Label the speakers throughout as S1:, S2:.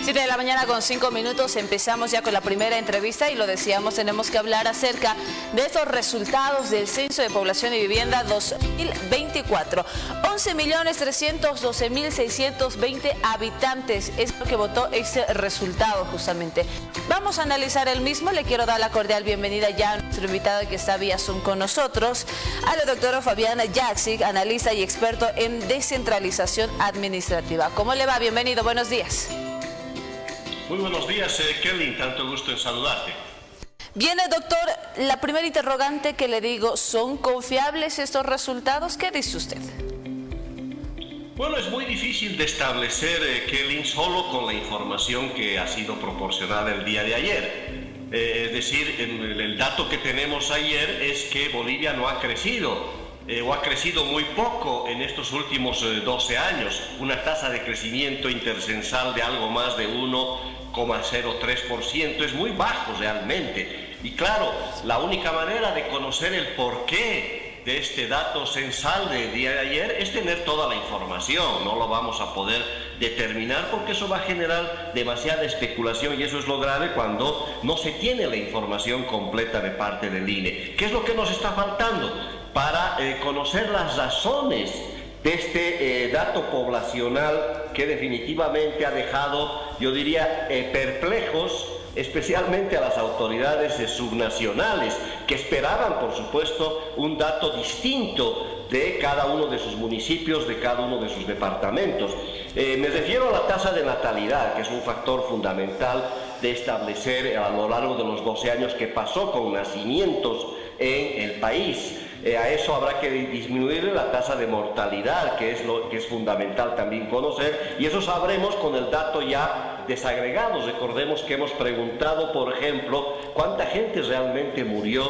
S1: 7 de la mañana con 5 minutos, empezamos ya con la primera entrevista y lo decíamos, tenemos que hablar acerca de estos resultados del Censo de Población y Vivienda 2024. 11.312.620 habitantes es lo que votó ese resultado justamente. Vamos a analizar el mismo, le quiero dar la cordial bienvenida ya a nuestro invitado que está vía Zoom con nosotros, a la doctora Fabiana Jaksic, analista y experto en descentralización administrativa. ¿Cómo le va? Bienvenido, buenos días.
S2: Muy buenos días, Kelly, tanto gusto en saludarte.
S1: Bien, doctor, la primera interrogante que le digo, ¿son confiables estos resultados? ¿Qué dice usted?
S2: Bueno, es muy difícil de establecer, Kelly, solo con la información que ha sido proporcionada el día de ayer. Es decir, el dato que tenemos ayer es que Bolivia no ha crecido. O ha crecido muy poco en estos últimos 12 años, una tasa de crecimiento intercensal de algo más de 1,03%, es muy bajo realmente. Y claro, la única manera de conocer el porqué de este dato censal del día de ayer es tener toda la información. No lo vamos a poder determinar porque eso va a generar demasiada especulación y eso es lo grave cuando no se tiene la información completa de parte del INE. ¿Qué es lo que nos está faltando? Para conocer las razones de este dato poblacional que definitivamente ha dejado, yo diría, perplejos, especialmente a las autoridades subnacionales, que esperaban, por supuesto, un dato distinto de cada uno de sus municipios, de cada uno de sus departamentos. Me refiero a la tasa de natalidad, que es un factor fundamental de establecer a lo largo de los 12 años que pasó con nacimientos en el país. A eso habrá que disminuir la tasa de mortalidad, que es lo que es fundamental también conocer, y eso sabremos con el dato ya desagregado. Recordemos que hemos preguntado, por ejemplo, cuánta gente realmente murió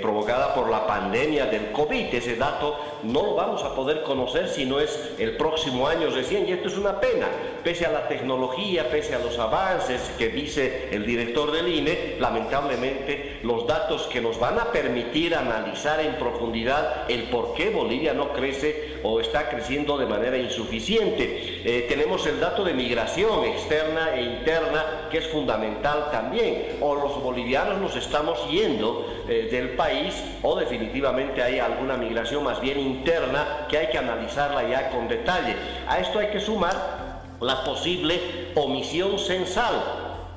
S2: provocada por la pandemia del COVID. Ese dato no lo vamos a poder conocer si no es el próximo año recién, y esto es una pena. Pese a la tecnología, pese a los avances que dice el director del INE, lamentablemente los datos que nos van a permitir analizar en profundidad el por qué Bolivia no crece o está creciendo de manera insuficiente. Tenemos el dato de migración externa e interna, que es fundamental también. O los bolivianos nos estamos yendo del país, o definitivamente hay alguna migración más bien interna que hay que analizarla ya con detalle. A esto hay que sumar la posible omisión censal,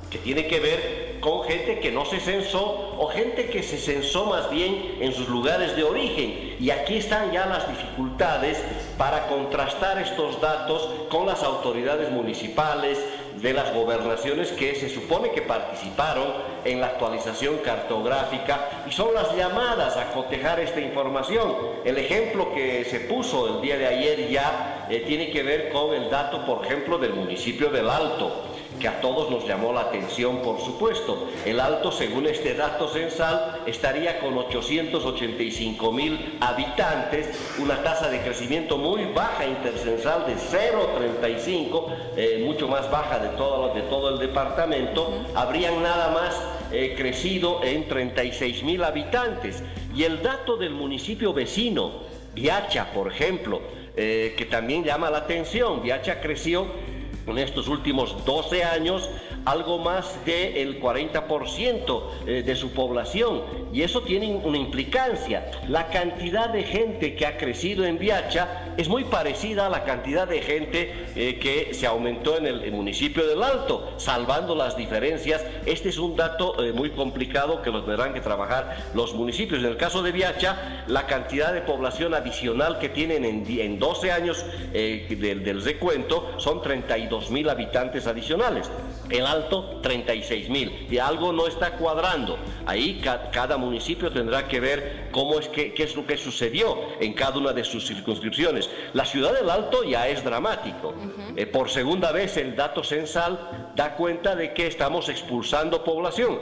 S2: que tiene que ver con gente que no se censó o gente que se censó más bien en sus lugares de origen. Y aquí están ya las dificultades para contrastar estos datos con las autoridades municipales de las gobernaciones que se supone que participaron en la actualización cartográfica y son las llamadas a cotejar esta información. El ejemplo que se puso el día de ayer ya tiene que ver con el dato, por ejemplo, del municipio del Alto, que a todos nos llamó la atención, por supuesto. El Alto, según este dato censal, estaría con 885.000 habitantes, una tasa de crecimiento muy baja intercensal de 0,35, mucho más baja de todo el departamento. Habrían nada más crecido en 36.000 habitantes. Y el dato del municipio vecino, Viacha, por ejemplo, que también llama la atención. Viacha creció en estos últimos 12 años algo más del 40% de su población, y eso tiene una implicancia. La cantidad de gente que ha crecido en Viacha es muy parecida a la cantidad de gente que se aumentó en el municipio del Alto, salvando las diferencias. Este es un dato muy complicado que lo tendrán que trabajar los municipios. En el caso de Viacha, la cantidad de población adicional que tienen en 12 años del recuento son 32.000 habitantes adicionales. El Alto, 36.000. Y algo no está cuadrando. Ahí cada municipio tendrá que ver qué es lo que sucedió en cada una de sus circunscripciones. La ciudad del Alto ya es dramático. Por segunda vez el dato censal da cuenta de que estamos expulsando población.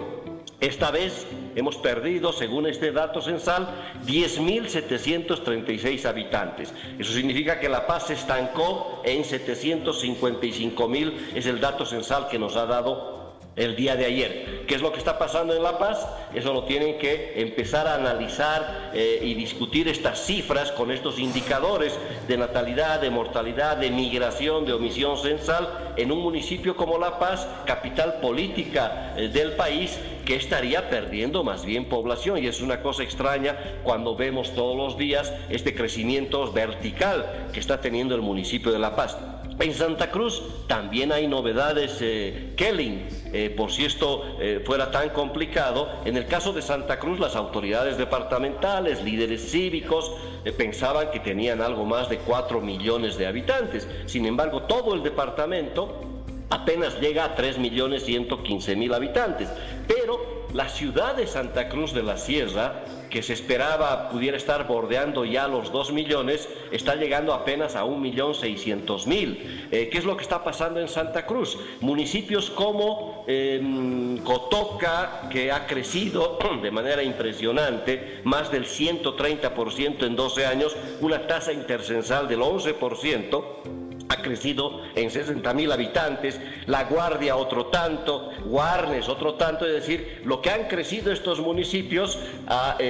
S2: Esta vez hemos perdido, según este dato censal, 10.736 habitantes. Eso significa que La Paz se estancó en 755.000, es el dato censal que nos ha dado el día de ayer. ¿Qué es lo que está pasando en La Paz? Eso lo tienen que empezar a analizar y discutir estas cifras con estos indicadores de natalidad, de mortalidad, de migración, de omisión censal en un municipio como La Paz, capital política del país, que estaría perdiendo más bien población, y es una cosa extraña cuando vemos todos los días este crecimiento vertical que está teniendo el municipio de La Paz. En Santa Cruz también hay novedades, Kelly, por si esto fuera tan complicado. En el caso de Santa Cruz, las autoridades departamentales, líderes cívicos, pensaban que tenían algo más de 4 millones de habitantes. Sin embargo, todo el departamento apenas llega a 3.115.000 habitantes, pero la ciudad de Santa Cruz de la Sierra, que se esperaba pudiera estar bordeando ya los 2 millones, está llegando apenas a 1.600.000. ¿Qué es lo que está pasando en Santa Cruz? Municipios como Cotoca, que ha crecido de manera impresionante, más del 130% en 12 años, una tasa intercensal del 11%, ha crecido en 60.000 habitantes, La Guardia otro tanto, Guarnes otro tanto, es decir, lo que han crecido estos municipios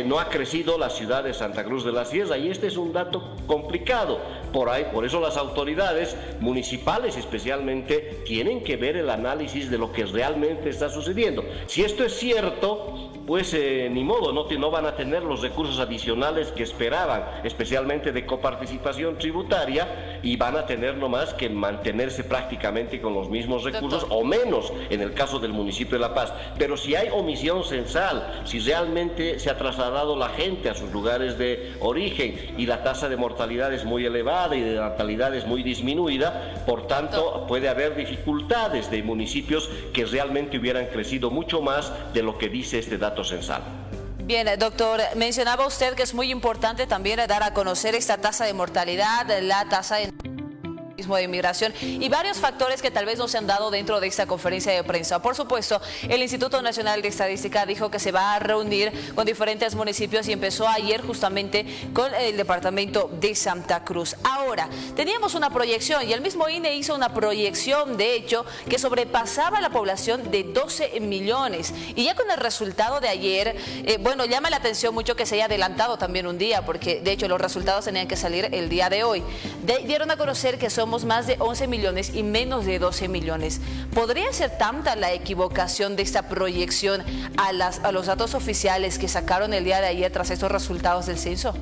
S2: no ha crecido la ciudad de Santa Cruz de la Sierra, y este es un dato complicado. Por eso las autoridades municipales especialmente tienen que ver el análisis de lo que realmente está sucediendo. Si esto es cierto, pues ni modo, no van a tener los recursos adicionales que esperaban, especialmente de coparticipación tributaria, y van a tener nomás que mantenerse prácticamente con los mismos recursos, o menos en el caso del municipio de La Paz. Pero si hay omisión censal, si realmente se ha trasladado la gente a sus lugares de origen y la tasa de mortalidad es muy elevada y de natalidad es muy disminuida, por tanto puede haber dificultades de municipios que realmente hubieran crecido mucho más de lo que dice este dato censal.
S1: Bien, doctor, mencionaba usted que es muy importante también dar a conocer esta tasa de mortalidad, la tasa de inmigración y varios factores que tal vez no se han dado dentro de esta conferencia de prensa. Por supuesto, el Instituto Nacional de Estadística dijo que se va a reunir con diferentes municipios y empezó ayer justamente con el departamento de Santa Cruz. Ahora, teníamos una proyección y el mismo INE hizo una proyección, de hecho, que sobrepasaba la población de 12 millones. Y ya con el resultado de ayer, bueno, llama la atención mucho que se haya adelantado también un día, porque de hecho los resultados tenían que salir el día de hoy. Dieron a conocer que somos más de 11 millones y menos de 12 millones. ¿Podría ser tanta la equivocación de esta proyección a los datos oficiales que sacaron el día de ayer tras estos resultados del censo?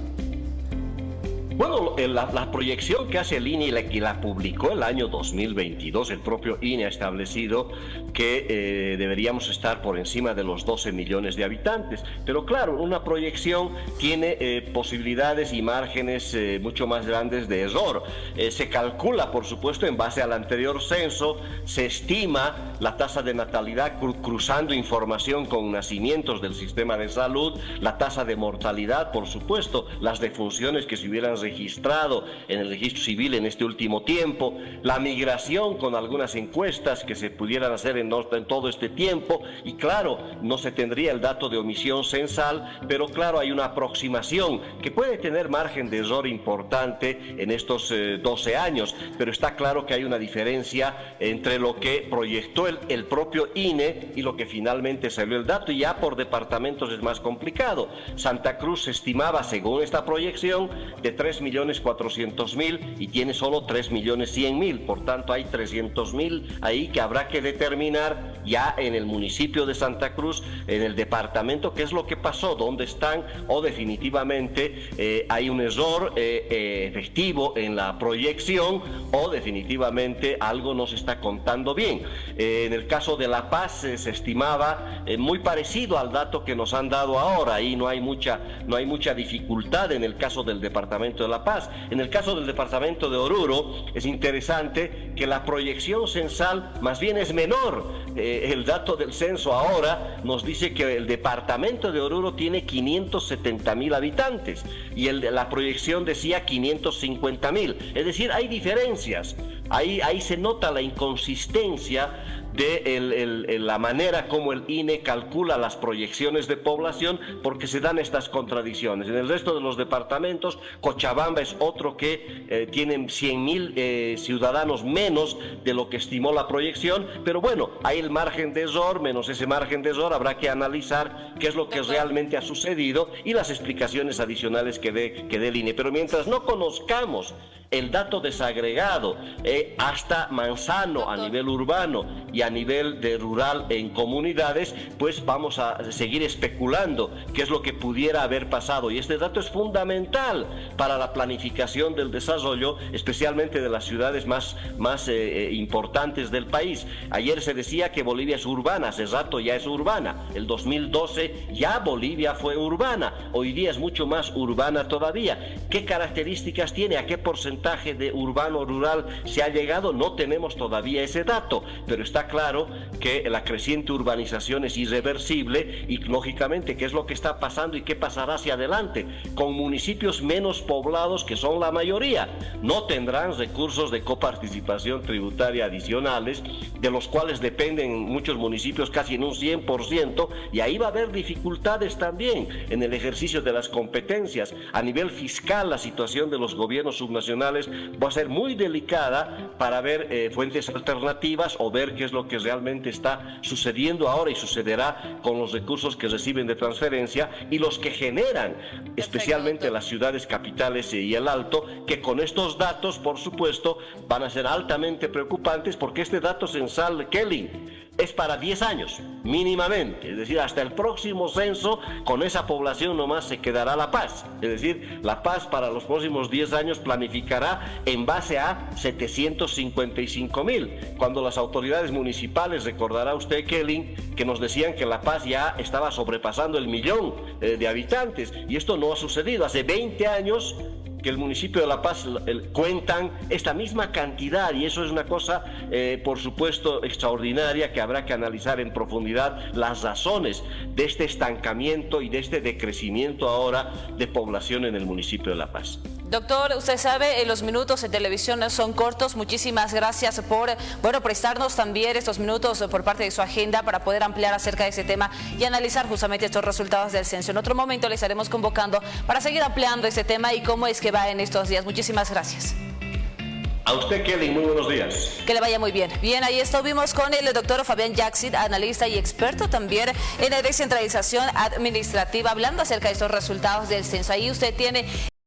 S2: Bueno, la proyección que hace el INE y la publicó el año 2022, el propio INE ha establecido que deberíamos estar por encima de los 12 millones de habitantes. Pero claro, una proyección tiene posibilidades y márgenes mucho más grandes de error. Se calcula, por supuesto, en base al anterior censo, se estima la tasa de natalidad cruzando información con nacimientos del sistema de salud, la tasa de mortalidad, por supuesto, las defunciones que se hubieran registrado en el registro civil en este último tiempo, la migración con algunas encuestas que se pudieran hacer en todo este tiempo, y claro, no se tendría el dato de omisión censal, pero claro, hay una aproximación que puede tener margen de error importante en estos 12 años, pero está claro que hay una diferencia entre lo que proyectó el propio INE y lo que finalmente salió el dato, y ya por departamentos es más complicado. Santa Cruz se estimaba, según esta proyección, de 3.400.000 y tiene solo 3.100.000, por tanto hay 300.000 ahí que habrá que determinar ya en el municipio de Santa Cruz, en el departamento, qué es lo que pasó, dónde están, o definitivamente hay un error efectivo en la proyección, o definitivamente algo no se está contando bien. En el caso de La Paz se estimaba muy parecido al dato que nos han dado ahora, ahí no hay mucha dificultad en el caso del departamento de La Paz. En el caso del departamento de Oruro es interesante que la proyección censal más bien es menor. El dato del censo ahora nos dice que el departamento de Oruro tiene 570.000 habitantes y la proyección decía 550.000. Es decir, hay diferencias. Ahí se nota la inconsistencia de la manera como el INE calcula las proyecciones de población, porque se dan estas contradicciones. En el resto de los departamentos, Cochabamba es otro que tienen 100.000 ciudadanos menos de lo que estimó la proyección, pero bueno, hay el margen de error, menos ese margen de error habrá que analizar qué es lo que realmente ha sucedido y las explicaciones adicionales que dé el INE. Pero mientras no conozcamos el dato desagregado hasta Manzano a nivel urbano y a nivel de rural en comunidades, pues vamos a seguir especulando qué es lo que pudiera haber pasado. Y este dato es fundamental para la planificación del desarrollo, especialmente de las ciudades más importantes del país. Ayer se decía que Bolivia es urbana, hace rato ya es urbana. El 2012 ya Bolivia fue urbana, hoy día es mucho más urbana todavía. ¿Qué características tiene? ¿A qué porcentaje de urbano rural se ha llegado? No tenemos todavía ese dato, pero está claro que la creciente urbanización es irreversible y lógicamente qué es lo que está pasando y qué pasará hacia adelante con municipios menos poblados, que son la mayoría. No tendrán recursos de coparticipación tributaria adicionales, de los cuales dependen muchos municipios casi en un 100%, y ahí va a haber dificultades también en el ejercicio de las competencias. A nivel fiscal, la situación de los gobiernos subnacionales va a ser muy delicada para ver fuentes alternativas o ver qué es lo que realmente está sucediendo ahora y sucederá con los recursos que reciben de transferencia y los que generan, especialmente las ciudades capitales y el Alto, que con estos datos, por supuesto, van a ser altamente preocupantes, porque este dato censal, Kelly, es para 10 años, mínimamente. Es decir, hasta el próximo censo, con esa población nomás se quedará La Paz. Es decir, La Paz para los próximos 10 años planificará en base a 755.000. Cuando las autoridades municipales, recordará usted, Kelly, que nos decían que La Paz ya estaba sobrepasando el 1.000.000 de habitantes. Y esto no ha sucedido. Hace 20 años que el municipio de La Paz cuentan esta misma cantidad, y eso es una cosa, por supuesto, extraordinaria, que habrá que analizar en profundidad las razones de este estancamiento y de este decrecimiento ahora de población en el municipio de La Paz.
S1: Doctor, usted sabe, los minutos en televisión son cortos. Muchísimas gracias por prestarnos también estos minutos por parte de su agenda para poder ampliar acerca de ese tema y analizar justamente estos resultados del censo. En otro momento le estaremos convocando para seguir ampliando ese tema y cómo es que va en estos días. Muchísimas gracias.
S2: A usted, Kelly, muy buenos días.
S1: Que le vaya muy bien. Bien, ahí estuvimos con el doctor Fabián Yaxit, analista y experto también en descentralización administrativa, hablando acerca de estos resultados del censo. Ahí usted tiene